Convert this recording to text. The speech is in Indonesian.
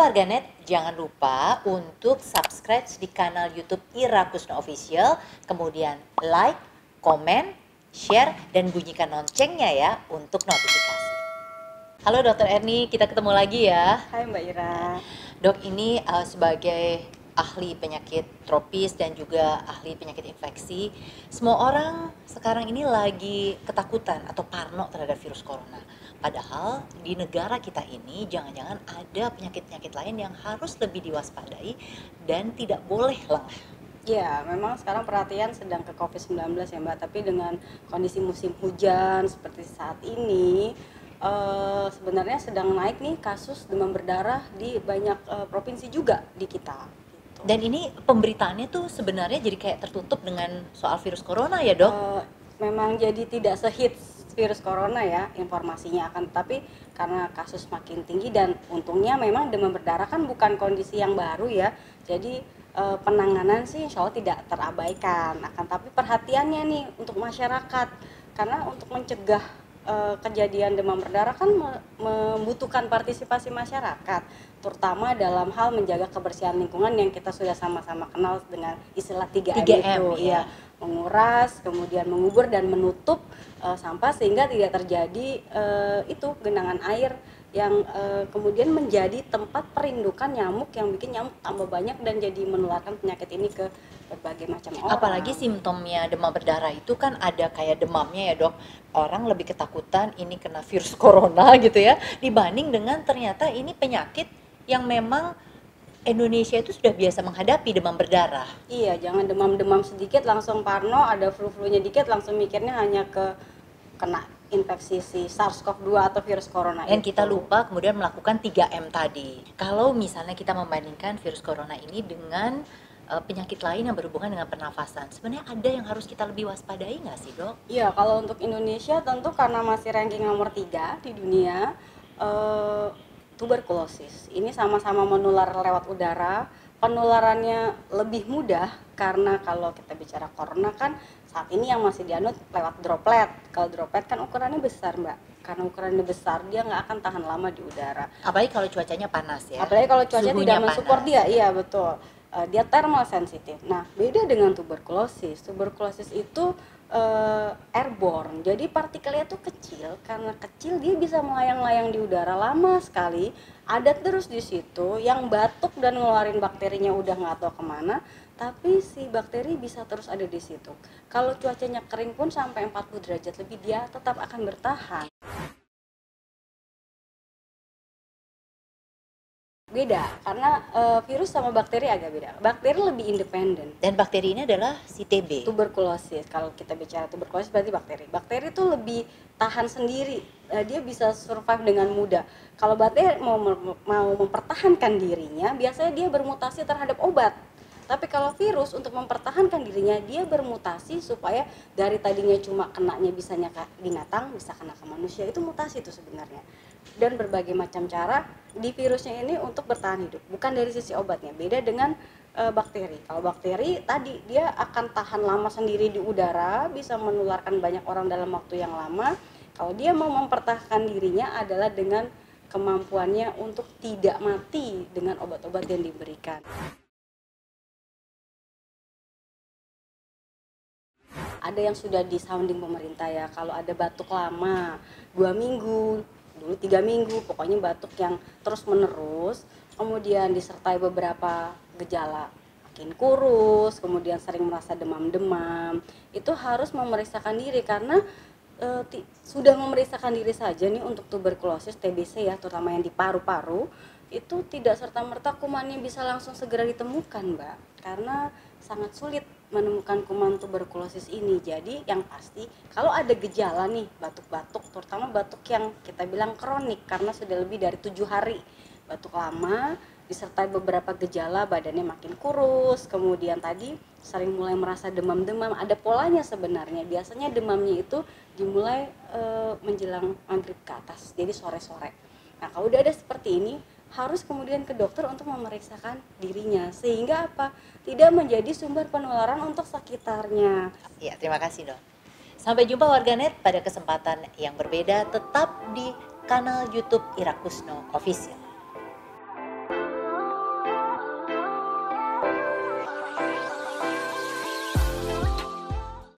warganet, jangan lupa untuk subscribe di kanal YouTube Ira Kusno Official, kemudian like, komen, share, dan bunyikan loncengnya ya untuk notifikasi. Halo Dokter Erni, kita ketemu lagi ya. Hai Mbak Ira. Dok, ini sebagai ahli penyakit tropis dan juga ahli penyakit infeksi, semua orang sekarang ini lagi ketakutan atau parno terhadap virus corona. Padahal di negara kita ini jangan-jangan ada penyakit-penyakit lain yang harus lebih diwaspadai dan tidak boleh lengah. Ya, memang sekarang perhatian sedang ke COVID-19 ya Mbak, tapi dengan kondisi musim hujan seperti saat ini, sebenarnya sedang naik nih kasus demam berdarah di banyak provinsi juga di kita. Gitu. Dan ini pemberitaannya tuh sebenarnya jadi kayak tertutup dengan soal virus corona ya dok? Memang jadi tidak sehits virus corona ya informasinya, akan tetapi karena kasus makin tinggi dan untungnya memang demam berdarah kan bukan kondisi yang baru ya, jadi penanganan sih insya Allah tidak terabaikan, akan tapi perhatiannya nih untuk masyarakat, karena untuk mencegah kejadian demam berdarah kan membutuhkan partisipasi masyarakat, terutama dalam hal menjaga kebersihan lingkungan yang kita sudah sama-sama kenal dengan istilah 3M, itu ya, menguras, kemudian mengubur dan menutup sampah sehingga tidak terjadi itu genangan air yang kemudian menjadi tempat perindukan nyamuk yang bikin nyamuk tambah banyak dan jadi menularkan penyakit ini ke berbagai macam orang. Apalagi simptomnya demam berdarah itu kan ada kayak demamnya ya dok, orang lebih ketakutan ini kena virus corona gitu ya, dibanding dengan ternyata ini penyakit yang memang Indonesia itu sudah biasa menghadapi demam berdarah. Iya, jangan demam-demam sedikit langsung parno, ada flu-flunya dikit langsung mikirnya hanya ke kena infeksi si SARS-CoV-2 atau virus corona. Dan kita lupa kemudian melakukan 3M tadi. Kalau misalnya kita membandingkan virus corona ini dengan penyakit lain yang berhubungan dengan pernafasan, sebenarnya ada yang harus kita lebih waspadai nggak sih dok? Iya, kalau untuk Indonesia tentu karena masih ranking nomor 3 di dunia, tuberkulosis ini sama-sama menular lewat udara, penularannya lebih mudah karena kalau kita bicara corona kan saat ini yang masih dianut lewat droplet. Kalau droplet kan ukurannya besar Mbak, karena ukurannya besar dia nggak akan tahan lama di udara. Apalagi kalau cuacanya panas ya. Apalagi kalau cuaca tidak mensupport dia, iya ya. betul. Dia thermal sensitif. Nah, beda dengan tuberkulosis. Tuberkulosis itu airborne. Jadi partikelnya tuh kecil, karena kecil dia bisa melayang-layang di udara lama sekali, ada terus di situ, yang batuk dan ngeluarin bakterinya udah nggak tahu kemana, tapi si bakteri bisa terus ada di situ. Kalau cuacanya kering pun sampai 40 derajat lebih dia tetap akan bertahan. Beda, karena virus sama bakteri agak beda. Bakteri lebih independen. Dan bakteri ini adalah si TB. Tuberkulosis, kalau kita bicara tuberkulosis berarti bakteri. Bakteri itu lebih tahan sendiri, dia bisa survive dengan mudah. Kalau bakteri mau mempertahankan dirinya, biasanya dia bermutasi terhadap obat. Tapi kalau virus untuk mempertahankan dirinya, dia bermutasi supaya dari tadinya cuma kenanya bisanya ke binatang, bisa kena ke manusia. Itu mutasi itu sebenarnya. Dan berbagai macam cara di virusnya ini untuk bertahan hidup, bukan dari sisi obatnya. Beda dengan bakteri. Kalau bakteri tadi dia akan tahan lama sendiri di udara, bisa menularkan banyak orang dalam waktu yang lama. Kalau dia mau mempertahankan dirinya adalah dengan kemampuannya untuk tidak mati dengan obat-obat yang diberikan. Ada yang sudah di sounding pemerintah ya, kalau ada batuk lama 2 minggu, dulu 3 minggu, pokoknya batuk yang terus menerus, kemudian disertai beberapa gejala makin kurus, kemudian sering merasa demam-demam, itu harus memeriksakan diri karena sudah memeriksakan diri saja nih untuk tuberkulosis TBC ya, terutama yang di paru-paru, itu tidak serta-merta kumannya bisa langsung segera ditemukan Mbak, karena sangat sulit menemukan kuman tuberkulosis ini. Jadi yang pasti kalau ada gejala nih batuk-batuk, terutama batuk yang kita bilang kronik karena sudah lebih dari 7 hari, batuk lama disertai beberapa gejala, badannya makin kurus, kemudian tadi sering mulai merasa demam-demam, ada polanya sebenarnya. Biasanya demamnya itu dimulai menjelang maghrib ke atas, jadi sore-sore. Nah kalau udah ada seperti ini, harus kemudian ke dokter untuk memeriksakan dirinya, sehingga apa? Tidak menjadi sumber penularan untuk sekitarnya. Ya, terima kasih dok. Sampai jumpa warganet pada kesempatan yang berbeda, tetap di kanal YouTube Ira Kusno Official.